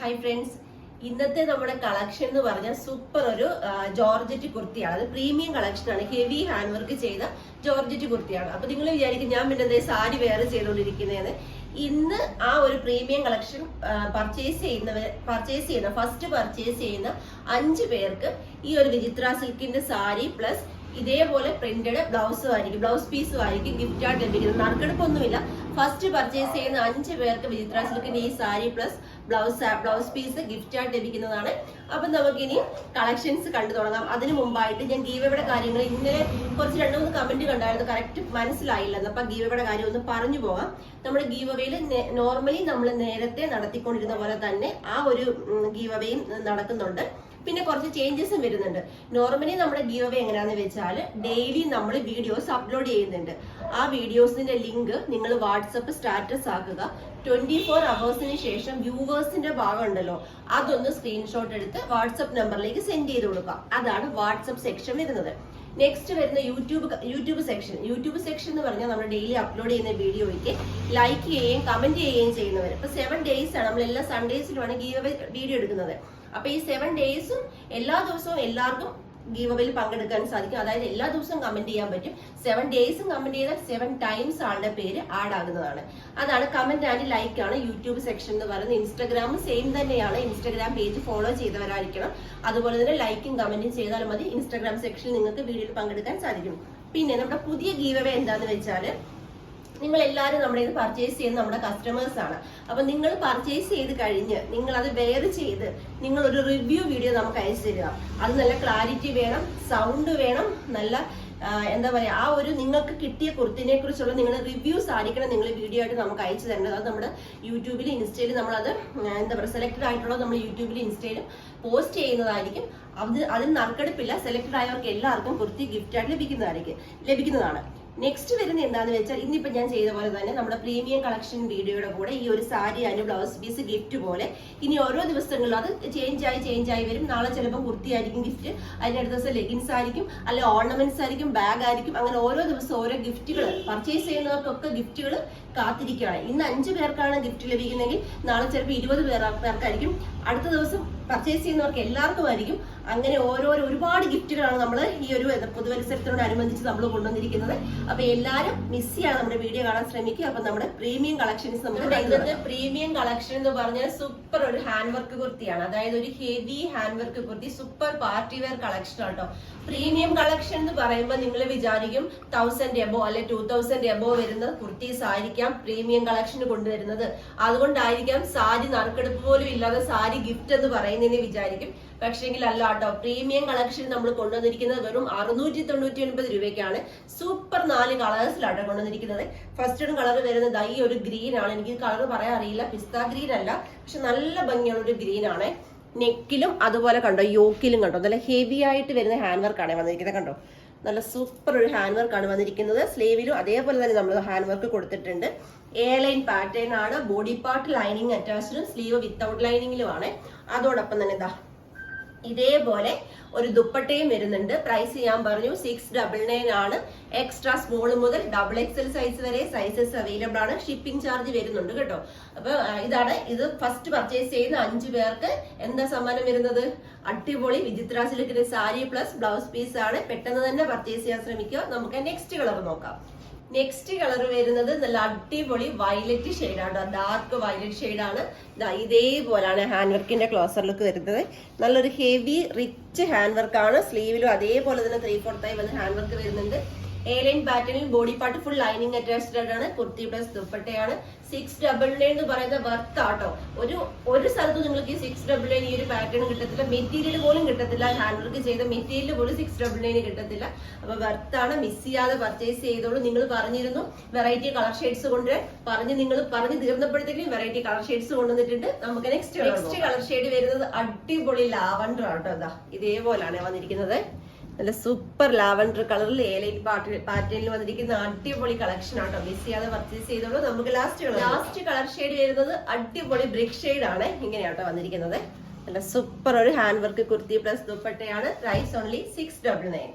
Hi friends, ഇന്നത്തെ നമ്മുടെ collection എന്ന് പറഞ്ഞാൽ സൂപ്പർ ഒരു ജോർജറ്റ് കുർത്തിയാണ്. അത് പ്രീമിയം കളക്ഷൻ ആണ്. ഹെവി ഹാൻഡ് വർക്ക് ചെയ്ത ജോർജറ്റ് കുർത്തിയാണ്. അപ്പൊ നിങ്ങൾ വിചാരിക്കും ഞാൻ പിന്നെ സാരി വേറെ ചെയ്തുകൊണ്ടിരിക്കുന്നതെന്ന്. ഇന്ന് ആ ഒരു പ്രീമിയം കളക്ഷൻ പർച്ചേസ് ചെയ്യുന്ന ഫസ്റ്റ് പർച്ചേസ് ചെയ്യുന്ന 5 പേർക്ക് ഈ ഒരു വിചിത്ര സിൽക്കിന്റെ സാരി പ്ലസ് ഇതേപോലെ പ്രിന്റഡ് ബ്ലൗസ് പീസും ആയിരിക്കും ഗിഫ്റ്റ് ആയിട്ട് ലഭിക്കുന്നത്. നറുക്കെടുപ്പൊന്നുമില്ല. ഫസ്റ്റ് പർച്ചേസ് ചെയ്യുന്ന 5 പേർക്ക് വിചിത്ര സിൽക്കിന്റെ ഈ sari plus blouse piece gift ആയിട്ട് ലഭിക്കുന്നതാണ്. അപ്പൊ നമുക്കിനി കളക്ഷൻസ് കണ്ടു തുടങ്ങാം. അതിനു മുമ്പായിട്ട് ഞാൻ ഗീവയുടെ കാര്യങ്ങൾ ഇന്നലെ കുറച്ച് 2-3 കമന്റ് കണ്ടായിരുന്നു, കറക്റ്റ് മനസ്സിലായില്ലെന്ന്. അപ്പൊ ഗീവയുടെ കാര്യം ഒന്ന് പറഞ്ഞു പോകാം. നമ്മുടെ ഗീവവേയിൽ നോർമലി നമ്മൾ നേരത്തെ നടത്തിക്കൊണ്ടിരുന്ന പോലെ തന്നെ ആ ഒരു ഗീവവേയും നടക്കുന്നുണ്ട്. പിന്നെ കുറച്ച് ചേഞ്ചസും വരുന്നുണ്ട്. നോർമലി നമ്മുടെ ഗീവ് എങ്ങനെയാന്ന് വെച്ചാൽ ഡെയിലി നമ്മൾ വീഡിയോസ് അപ്ലോഡ് ചെയ്യുന്നുണ്ട്. ആ വീഡിയോസിന്റെ ലിങ്ക് നിങ്ങൾ വാട്സപ്പ് സ്റ്റാറ്റസ് ആക്കുക. 24 അവേഴ്സിന് ശേഷം വ്യൂവേഴ്സിന്റെ ഭാഗം ഉണ്ടല്ലോ, അതൊന്ന് സ്ക്രീൻഷോട്ട് എടുത്ത് വാട്സപ്പ് നമ്പറിലേക്ക് സെൻഡ് ചെയ്ത് കൊടുക്കുക. അതാണ് വാട്സപ്പ് സെക്ഷൻ വരുന്നത്. നെക്സ്റ്റ് വരുന്ന യൂട്യൂബ് സെക്ഷൻ എന്ന് പറഞ്ഞാൽ നമ്മൾ ഡെയിലി അപ്ലോഡ് ചെയ്യുന്ന വീഡിയോയ്ക്ക് ലൈക്ക് ചെയ്യുകയും കമന്റ് ചെയ്യുകയും ചെയ്യുന്നവർ. ഇപ്പൊ 7 days ആണ്, നമ്മൾ എല്ലാ സൺഡേസിലുമാണ് ഗീവ് വീഡിയോ എടുക്കുന്നത്. അപ്പൊ ഈ 7 days എല്ലാ ദിവസവും എല്ലാവർക്കും ഗീവവേയിൽ പങ്കെടുക്കാൻ സാധിക്കും. അതായത് എല്ലാ ദിവസവും കമന്റ് ചെയ്യാൻ പറ്റും. 7 days കമന്റ് ചെയ്താൽ 7 times ആളുടെ പേര് ആഡ് ആകുന്നതാണ്. അതാണ് കമന്റ് ആൻഡ് ലൈക്ക് ആണ് യൂട്യൂബ് സെക്ഷൻ എന്ന് പറയുന്നത്. ഇൻസ്റ്റാഗ്രാം സെയിം തന്നെയാണ്. ഇൻസ്റ്റാഗ്രാം പേജ് ഫോളോ ചെയ്തവരായിരിക്കണം. അതുപോലെ തന്നെ ലൈക്കും കമന്റും ചെയ്താൽ മതി. ഇൻസ്റ്റാഗ്രാം സെക്ഷനിൽ നിങ്ങൾക്ക് വീഡിയോയിൽ പങ്കെടുക്കാൻ സാധിക്കും. പിന്നെ നമ്മുടെ പുതിയ ഗീവവേ എന്താന്ന് വെച്ചാല്, നിങ്ങൾ എല്ലാവരും നമ്മുടെ ഇത് പർച്ചേസ് ചെയ്യുന്ന നമ്മുടെ കസ്റ്റമേഴ്സ് ആണ്. അപ്പൊ നിങ്ങൾ പർച്ചേസ് ചെയ്ത് കഴിഞ്ഞ് നിങ്ങൾ അത് വെയർ ചെയ്ത് നിങ്ങൾ ഒരു റിവ്യൂ വീഡിയോ നമുക്ക് അയച്ചു തരിക. അത് നല്ല ക്ലാരിറ്റി വേണം, സൗണ്ട് വേണം, നല്ല എന്താ പറയാ, ആ ഒരു നിങ്ങൾക്ക് കിട്ടിയ കുർത്തിനെ കുറിച്ചുള്ള നിങ്ങളുടെ റിവ്യൂസ് ആയിരിക്കണം നിങ്ങൾ വീഡിയോ ആയിട്ട് നമുക്ക് അയച്ചു തരേണ്ടത്. അത് നമ്മുടെ യൂട്യൂബിലും ഇൻസ്റ്റയിലും നമ്മളത് എന്താ പറയുക സെലക്ടഡ് ആയിട്ടുള്ളത് നമ്മൾ യൂട്യൂബിലും ഇൻസ്റ്റയിലും പോസ്റ്റ് ചെയ്യുന്നതായിരിക്കും. അതിന് നറുക്കെടുപ്പില്ല. സെലക്ടഡ് ആയവർക്ക് എല്ലാവർക്കും കുർത്തി ഗിഫ്റ്റ് ആയിട്ട് ലഭിക്കുന്നതാണ്. നെക്സ്റ്റ് വരുന്നത് എന്താണെന്ന് വെച്ചാൽ, ഇന്നിപ്പോ ഞാൻ ചെയ്ത പോലെ തന്നെ നമ്മുടെ പ്രീമിയം കളക്ഷൻ വീഡിയോയുടെ കൂടെ ഈ ഒരു sari and blouse piece gift പോലെ ഇനി ഓരോ ദിവസങ്ങളിലും അത് ചേഞ്ച് ആയി വരും. നാളെ ചിലപ്പോൾ കുർത്തി ആയിരിക്കും ഗിഫ്റ്റ്, അതിന്റെ അടുത്ത ദിവസം ലെഗിൻസ് ആയിരിക്കും, അല്ലെ ഓർണമെന്റ്സ് ആയിരിക്കും, ബാഗ് ആയിരിക്കും. അങ്ങനെ ഓരോ ദിവസം ഓരോ ഗിഫ്റ്റുകൾ പർച്ചേസ് ചെയ്യുന്നവർക്കൊക്കെ ഗിഫ്റ്റുകൾ കാത്തിരിക്കുകയാണ്. ഇന്ന് 5 പേർക്കാണ് ഗിഫ്റ്റ് ലഭിക്കുന്നതെങ്കിൽ നാളെ ചിലപ്പോൾ 20 പേർക്കായിരിക്കും. അടുത്ത ദിവസം പർച്ചേസ് ചെയ്യുന്നവർക്ക് എല്ലാവർക്കും ആയിരിക്കും. അങ്ങനെ ഒരുപാട് ഗിഫ്റ്റുകളാണ് നമ്മൾ ഈ ഒരു പുതുവത്സരത്തിനോടനുബന്ധിച്ച് നമ്മൾ കൊണ്ടുവന്നിരിക്കുന്നത്. അപ്പൊ എല്ലാരും മിസ് ചെയ്യാൻ നമ്മുടെ വീഡിയോ കാണാൻ ശ്രമിക്കുക. അപ്പൊ നമ്മുടെ പ്രീമിയം കളക്ഷൻസ് നമുക്ക് ഇന്നത്തെ പ്രീമിയം കളക്ഷൻ എന്ന് പറഞ്ഞാൽ സൂപ്പർ ഒരു ഹാൻഡ് വർക്ക് കുർത്തിയാണ്. അതായത് ഒരു heavy hand work kurti, super party wear collection ആട്ടോ. പ്രീമിയം കളക്ഷൻ എന്ന് പറയുമ്പോൾ നിങ്ങൾ വിചാരിക്കും 1000 എബോ അല്ലെ 2000 എബോ വരുന്ന കുർത്തീസ് ആയിരിക്കാം പ്രീമിയം കളക്ഷന് കൊണ്ടുവരുന്നത്. അതുകൊണ്ടായിരിക്കാം സാരി നറുക്കെടുപ്പ് പോലും ഇല്ലാതെ സാരി ഗിഫ്റ്റ് എന്ന് പറയുന്നതിന് വിചാരിക്കും. പക്ഷെങ്കിൽ അല്ല കേട്ടോ. പ്രീമിയം കളക്ഷൻ നമ്മൾ കൊണ്ടുവന്നിരിക്കുന്നത് വെറും 699 രൂപയ്ക്കാണ്. സൂപ്പർ 4 കളേഴ്സിലാണ് കൊണ്ടുവന്നിരിക്കുന്നത്. ഫസ്റ്റ് കളർ വരുന്നത് ഈ ഒരു ഗ്രീൻ ആണ്. എനിക്ക് കളർ പറയാൻ അറിയില്ല, പിസ്ത ഗ്രീൻ അല്ല, പക്ഷെ നല്ല ഭംഗിയുള്ള ഒരു ഗ്രീൻ ആണ്. നെക്കിലും അതുപോലെ കണ്ടോ, യോക്കിലും കണ്ടോ, നല്ല ഹെവി ആയിട്ട് വരുന്ന ഹാൻഡ് വർക്ക് ആണ് വന്നിരിക്കുന്നത്. കണ്ടോ, നല്ല സൂപ്പർ ഒരു ഹാൻഡ് വർക്ക് ആണ് വന്നിരിക്കുന്നത്. സ്ലീവിലും അതേപോലെ തന്നെ നമ്മൾ ഹാൻഡ് വർക്ക് കൊടുത്തിട്ടുണ്ട്. ലൈൻ പാറ്റേൺ ആണ്. ബോഡി പാർട്ട് ലൈനിങ് അറ്റാച്ച്ഡും സ്ലീവ് വിത്തൗട്ട് ലൈനിങ്ങിലും ആണ്. അതോടൊപ്പം തന്നെ ഇതാ ഇതേപോലെ ഒരു ദുപ്പട്ടയും വരുന്നുണ്ട്. പ്രൈസ് ഞാൻ പറഞ്ഞു 699 ആണ്. എക്സ്ട്രാ സ്മോൾ മുതൽ XXL സൈസ് വരെ സൈസസ് അവൈലബിൾ ആണ്. ഷിപ്പിംഗ് ചാർജ് വരുന്നുണ്ട് കേട്ടോ. അപ്പൊ ഇത് ഫസ്റ്റ് പർച്ചേസ് ചെയ്യുന്ന 5 പേർക്ക് എന്താ സമ്മാനം വരുന്നത്? അടിപൊളി വിചിത്ര സിൽക്കിന്റെ സാരി പ്ലസ് ബ്ലൗസ് പീസ് ആണ്. പെട്ടെന്ന് തന്നെ പർച്ചേസ് ചെയ്യാൻ ശ്രമിക്കുക. നമുക്ക് നെക്സ്റ്റ് കളർ നോക്കാം. നെക്സ്റ്റ് കളർ വരുന്നത് നല്ല അടിപൊളി വയലറ്റ് ഷെയ്ഡാണ്. ഡാർക്ക് വയലറ്റ് ഷെയ്ഡാണ്. ഇതേപോലാണ് ഹാൻഡ് വർക്കിന്റെ ക്ലോസർ ലുക്ക് വരുന്നത്. നല്ലൊരു ഹെവി റിച്ച് ഹാൻഡ് വർക്കാണ്. സ്ലീവിലും അതേപോലെ തന്നെ 3/4 വന്ന് ഹാൻഡ് വർക്ക് വരുന്നുണ്ട്. ലൈൻ പാറ്റേണിൽ body part full lining attached ആണ്. കുർത്തി പ്ലസ് ദുപ്പട്ടയാണ്. 699 എന്ന് പറയുന്ന വർത്ത് ആട്ടോ. ഒരു സ്ഥലത്തും നിങ്ങൾക്ക് ഈ 699 ഈ ഒരു പാറ്റേൺ കിട്ടത്തില്ല. മെറ്റീരിയൽ പോലും കിട്ടത്തില്ല. ഹാൻഡ് വർക്ക് ചെയ്ത മെറ്റീരിയൽ പോലും 699 കിട്ടത്തില്ല. അപ്പൊ വർത്താണ്. മിസ് ചെയ്യാതെ പർച്ചേസ് ചെയ്തോളൂ. നിങ്ങൾ പറഞ്ഞിരുന്നു വെറൈറ്റി കളർ ഷെയ്ഡ്സ് കൊണ്ട് നിങ്ങൾ പറഞ്ഞു തീർന്നപ്പോഴത്തേക്കും വെറൈറ്റി കളർ ഷെയ്ഡ്സ് കൊണ്ടുവന്നിട്ടുണ്ട്. നമുക്ക് നെക്സ്റ്റ് കളർ ഷെയ്ഡ് വരുന്നത് അടിപൊളി ലാവൻഡർ ആട്ടോ. ഇതാ ഇതേപോലാണ് വന്നിരിക്കുന്നത്. നല്ല സൂപ്പർ ലാവൻഡർ കളറിൽ ലൈൻ പാറ്റേണിൽ വന്നിരിക്കുന്ന അടിപൊളി കളക്ഷൻ ആട്ടോ. മിസ് ചെയ്യാതെ പർച്ചേസ് ചെയ്തോളൂ. നമുക്ക് ലാസ്റ്റ് കളർ ഷെയ്ഡ് വരുന്നത് അടിപൊളി ബ്രിക്ക് ഷെയ്ഡ് ആണ്. ഇങ്ങനെയാട്ടോ വന്നിരിക്കുന്നത്. നല്ല സൂപ്പർ ഒരു ഹാൻഡ് വർക്ക് കുർത്തി പ്ലസ് ദുപ്പട്ടയാണ്. Price only 699.